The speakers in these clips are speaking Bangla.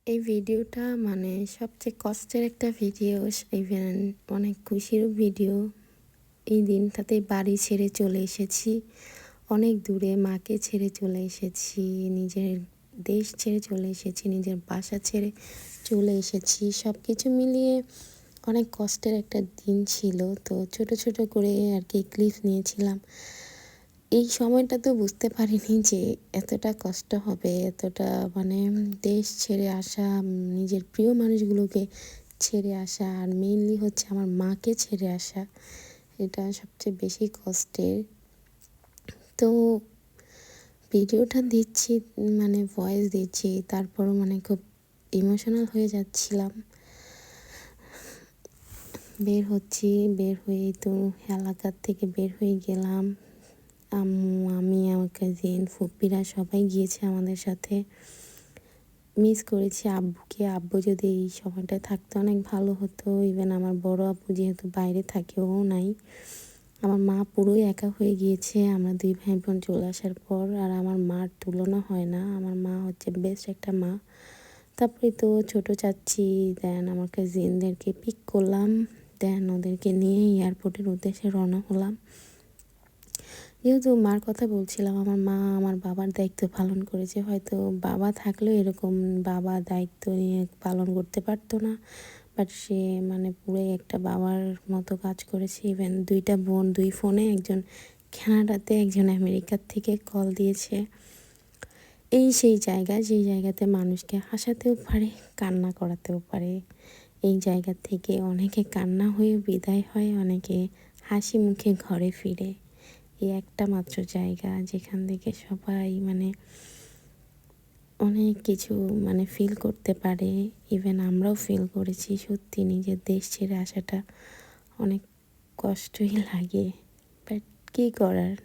এই ভিডিওটা মানে সবচেয়ে কষ্টের একটা ভিডিও, ইভেন অনেক খুশিরও ভিডিও। এই দিনটাতে বাড়ি ছেড়ে চলে এসেছি, অনেক দূরে মাকে ছেড়ে চলে এসেছি, নিজের দেশ ছেড়ে চলে এসেছি, নিজের বাসা ছেড়ে চলে এসেছি। সব কিছু মিলিয়ে অনেক কষ্টের একটা দিন ছিল। তো ছোট ছোট করে আর কি ক্লিপ নিয়েছিলাম। এই সময়টা তো বুঝতে পারিনি যে এতটা কষ্ট হবে, এতটা মানে দেশ ছেড়ে আসা, নিজের প্রিয় মানুষগুলোকে ছেড়ে আসা, আর মেইনলি হচ্ছে আমার মাকে ছেড়ে আসা, এটা সবচেয়ে বেশি কষ্টের। তো ভিডিওটা দিচ্ছি, মানে ভয়েস দিচ্ছি, তারপরও মানে খুব ইমোশনাল হয়ে যাচ্ছিলাম। বের হচ্ছি, বের হয়েই তো এলাকার থেকে বের হয়ে গেলাম। আম্মু, আমি, আমার কাজিন, ফুপ্পিরা সবাই গিয়েছে আমাদের সাথে। মিস করেছি আব্বুকে। আব্বু যদি এই সময়টায় থাকতো অনেক ভালো হতো। ইভেন আমার বড় আপু যেহেতু বাইরে থাকে, ও নাই। আমার মা পুরোই একা হয়ে গিয়েছে আমরা দুই ভাই বোন চলে আসার পর। আর আমার মার তুলনা হয় না, আমার মা হচ্ছে বেস্ট একটা মা। তারপরে তো ছোট চাচ্ছি, দেন আমার কাজিনদেরকে পিক করলাম, দেন ওদেরকে নিয়ে এয়ারপোর্টের উদ্দেশ্যে রওনা হলাম। যেহেতু মার কথা বলছিলাম, আমার মা আমার বাবার দায়িত্ব পালন করেছে। হয়তো বাবা থাকলেও এরকম বাবা দায়িত্ব নিয়ে পালন করতে পারতো না, বাট সে মানে পুরোই একটা বাবার মতো কাজ করেছে। ইভেন দুইটা বোন দুই ফোনে, একজন কানাডাতে, একজন আমেরিকার থেকে কল দিয়েছে। এই সেই জায়গা, যেই জায়গাতে মানুষকে হাসাতেও পারে, কান্না করাতেও পারে। এই জায়গা থেকে অনেকে কান্না হয়ে বিদায় হয়, অনেকে হাসি মুখে ঘরে ফিরে। এই একটা মাত্র জায়গা যেখান থেকে সবাই মানে অনেক কিছু মানে ফিল করতে পারে। ইভেন আমরাও ফিল করেছি। সত্যি নিজের দেশ ছেড়ে আসাটা অনেক কষ্টই লাগে, বাট কী করার,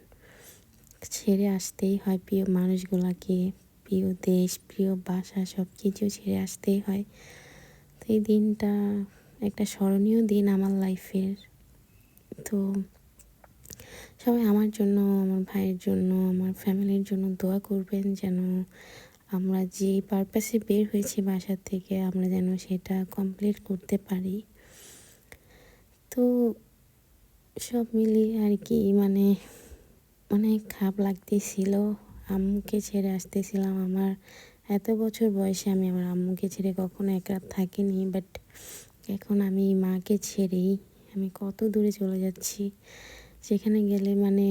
ছেড়ে আসতেই হয় প্রিয় মানুষগুলোকে, প্রিয় দেশ, প্রিয় বাসা, সব কিছু ছেড়ে আসতেই হয়। তো এই দিনটা একটা স্মরণীয় দিন আমার লাইফের। তো সবাই আমার জন্য, আমার ভাইয়ের জন্য, আমার ফ্যামিলির জন্য দোয়া করবেন, যেন আমরা যে পারপাসে বের হয়েছি বাসার থেকে, আমরা যেন সেটা কমপ্লিট করতে পারি। তো সব মিলিয়ে আর কি মানে অনেক খারাপ লাগতেছিল। আম্মুকে ছেড়ে আসতেছিলাম। আমার এত বছর বয়সে আমি আমার আম্মুকে ছেড়ে কখনো এক রাত থাকিনি, বাট এখন আমি মাকে ছেড়েই আমি কত দূরে চলে যাচ্ছি। সেখানে গেলে মানে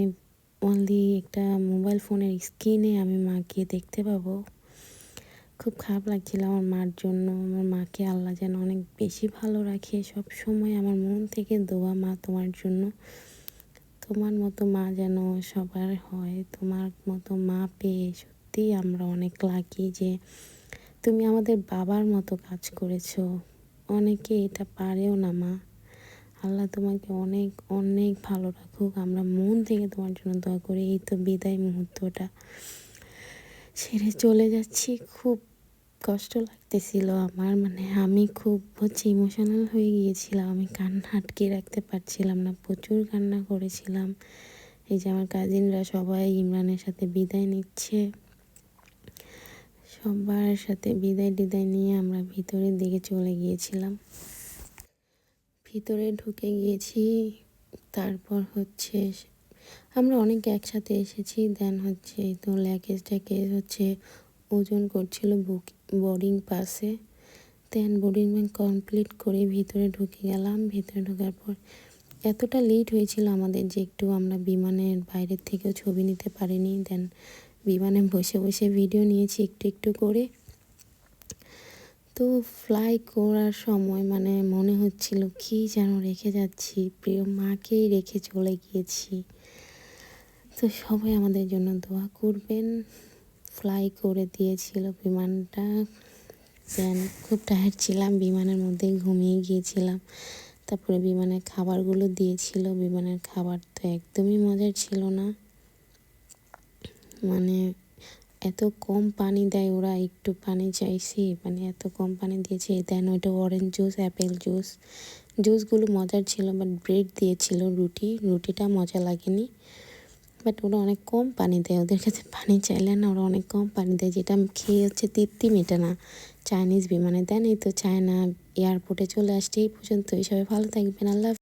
অনলি একটা মোবাইল ফোনের স্ক্রিনে আমি মাকে দেখতে পাবো। খুব খারাপ লাগছিল আমার মার জন্য। আমার মাকে আল্লাহ যেন অনেক বেশি ভালো রাখে। সব সময় আমার মন থেকে দোয়া, মা তোমার জন্য, তোমার মতো মা যেন সবার হয়। তোমার মতো মা পেয়ে সত্যিই আমরা অনেক লাকি যে তুমি আমাদের বাবার মতো কাজ করেছো। অনেকে এটা পারেও না মা। আল্লাহ তোমাকে অনেক অনেক ভালো রাখুক। আমরা মন থেকে তোমার জন্য দোয়া করি। এই তো বিদায় মুহূর্তটা ছেড়ে চলে যাচ্ছি, খুব কষ্ট লাগতেছিল আমার। মানে আমি খুব হচ্ছে ইমোশনাল হয়ে গিয়েছিলাম। আমি কান্না আটকে রাখতে পারছিলাম না, প্রচুর কান্না করেছিলাম। এই যে আমার কাজিনরা সবাই ইমরানের সাথে বিদায় নিচ্ছে, সবার সাথে বিদায় টিদায় নিয়ে আমরা ভিতরের দিকে চলে গিয়েছিলাম। ভিতরে ঢুকে গিয়েছি, তারপর হচ্ছে আমরা অনেকে একসাথে এসেছি। দেন হচ্ছে তো ল্যাগেজ ট্যাগেজ হচ্ছে ওজন করছিল বোর্ডিং পাসে। দেন বোর্ডিং কমপ্লিট করে ভিতরে ঢুকে গেলাম। ভিতরে ঢোকার পর এতটা লেট হয়েছিল আমাদের যে একটু আমরা বিমানের বাইরের থেকেও ছবি নিতে পারিনি। দেন বিমানে বসে বসে ভিডিও নিয়েছি একটু একটু করে। তো ফ্লাই করার সময় মানে মনে হচ্ছিল কি যেন রেখে যাচ্ছি, প্রিয় মাকেই রেখে চলে গিয়েছি। তো সবাই আমাদের জন্য দোয়া করবেন। ফ্লাই করে দিয়েছিল বিমানটা। দেন খুব টায়ার্ড ছিলাম, বিমানের মধ্যে ঘুমিয়ে গিয়েছিলাম। তারপরে বিমানের খাবারগুলো দিয়েছিল, বিমানের খাবার তো একদমই মজার ছিল না। মানে এত কম পানি দেয় ওরা, একটু পানি চাইছি মানে এত কম পানি দিয়েছে। দেন ওইটা অরেঞ্জ জুস, অ্যাপেল জুস, জুসগুলো মজার ছিল, বাট ব্রেড দিয়েছিল, রুটিটা মজা লাগেনি। বাট ওরা অনেক কম পানি দেয়, ওদের কাছে পানি চাইলে না ওরা অনেক কম পানি দেয়, যেটা আমি খেয়ে হচ্ছে তৃপ্তি মেটে না। চাইনিজ বিমানে দেন। এই তো চায়না এয়ারপোর্টে চলে আসছে। এই পর্যন্তই, সবাই ভালো থাকবেন। আল্লাহ